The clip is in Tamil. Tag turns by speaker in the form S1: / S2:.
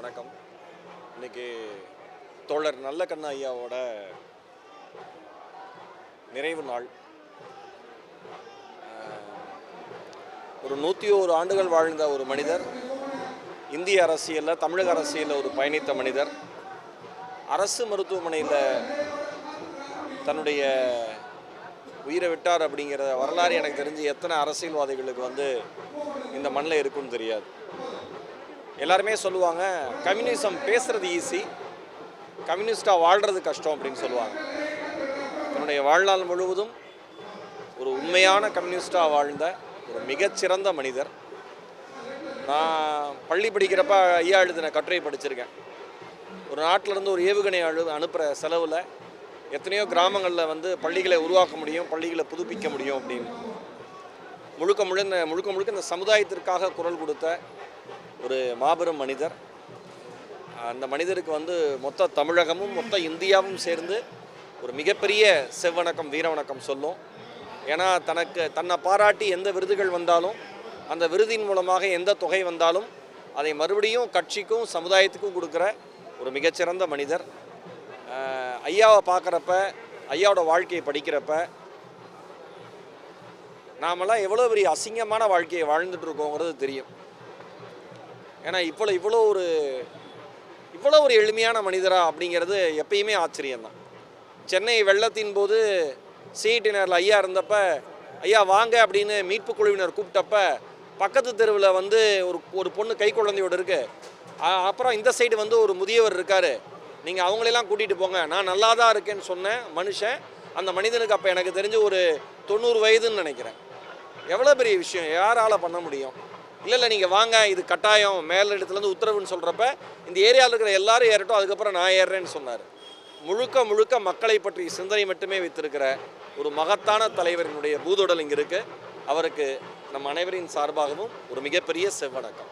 S1: வணக்கம். இன்னைக்கு தோழர் நல்லக்கண்ணு ஐயாவோட நிறைவு நாள். ஒரு 101 ஆண்டுகள் வாழ்ந்த ஒரு மனிதர், இந்திய அரசியலில், தமிழக அரசியலில் ஒரு பயணித்த மனிதர், அரசு மருத்துவமனையில் தன்னுடைய உயிரை விட்டார் அப்படிங்கிற வரலாறு எனக்கு தெரிஞ்சு எத்தனை அரசியல்வாதிகளுக்கு இந்த மண்ணில் இருக்குன்னு தெரியாது. எல்லாருமே சொல்லுவாங்க, கம்யூனிசம் பேசுகிறது ஈஸி, கம்யூனிஸ்டாக வாழ்கிறது கஷ்டம் அப்படின்னு சொல்லுவாங்க. தன்னுடைய வாழ்நாள் முழுவதும் ஒரு உண்மையான கம்யூனிஸ்டாக வாழ்ந்த ஒரு மிகச்சிறந்த மனிதர். நான் பள்ளி படிக்கிறப்ப ஐயா எழுதின கட்டுரை படிச்சிருக்கேன். ஒரு நாட்டிலேருந்து ஒரு ஏவுகணை அனுப்புகிற செலவில் எத்தனையோ கிராமங்களில் பள்ளிகளை உருவாக்க முடியும், பள்ளிகளை புதுப்பிக்க முடியும் அப்படின்னு முழுக்க முழுக்க இந்த சமுதாயத்திற்காக குரல் கொடுத்த ஒரு மாபெரும் மனிதர். அந்த மனிதருக்கு மொத்த தமிழகமும் மொத்த இந்தியாவும் சேர்ந்து ஒரு மிகப்பெரிய செவ்வணக்கம், வீரவணக்கம் சொல்லும். ஏன்னா தன்னை பாராட்டி எந்த விருதுகள் வந்தாலும், அந்த விருதின் மூலமாக எந்த தொகை வந்தாலும் அதை மறுபடியும் கட்சிக்கும் சமுதாயத்துக்கும் கொடுக்குற ஒரு மிகச்சிறந்த மனிதர். ஐயாவை பார்க்குறப்ப, ஐயாவோட வாழ்க்கையை படிக்கிறப்ப, நாமெல்லாம் எவ்வளோ பெரிய அசிங்கமான வாழ்க்கையை வாழ்ந்துட்டுருக்கோங்கிறது தெரியும். ஏன்னா இவ்வளோ ஒரு எளிமையான மனிதரா அப்படிங்கிறது எப்பயுமே ஆச்சரியம்தான். சென்னை வெள்ளத்தின் போது சிஐடி நேரில் ஐயா இருந்தப்ப, ஐயா வாங்க அப்படின்னு மீட்பு குழுவினர் கூப்பிட்டப்ப, பக்கத்து தெருவில் ஒரு பொண்ணு கை குழந்தையோடு இருக்குது, அப்புறம் இந்த சைடு ஒரு முதியவர் இருக்கார், நீங்கள் அவங்களெல்லாம் கூட்டிகிட்டு போங்க, நான் நல்லா தான் இருக்கேன்னு சொன்ன மனுஷன். அந்த மனிதனுக்கு அப்போ எனக்கு தெரிஞ்சு ஒரு 90 வயதுன்னு நினைக்கிறேன். எவ்வளோ பெரிய விஷயம், யாரால் பண்ண முடியும்? இல்லை நீங்கள் வாங்க, இது கட்டாயம், மேலிடத்துலேருந்து உத்தரவுன்னு சொல்கிறப்ப இந்த ஏரியாவில் இருக்கிற எல்லாரும் ஏறட்டும், அதுக்கப்புறம் நான் ஏறுறேன்னு சொன்னார். முழுக்க மக்களை பற்றி சிந்தனை மட்டுமே வைத்திருக்கிற ஒரு மகத்தான தலைவரினுடைய பூதொடல் இங்கே இருக்குது. அவருக்கு நம் அனைவரின் சார்பாகவும் ஒரு மிகப்பெரிய செவ்வணக்கம்.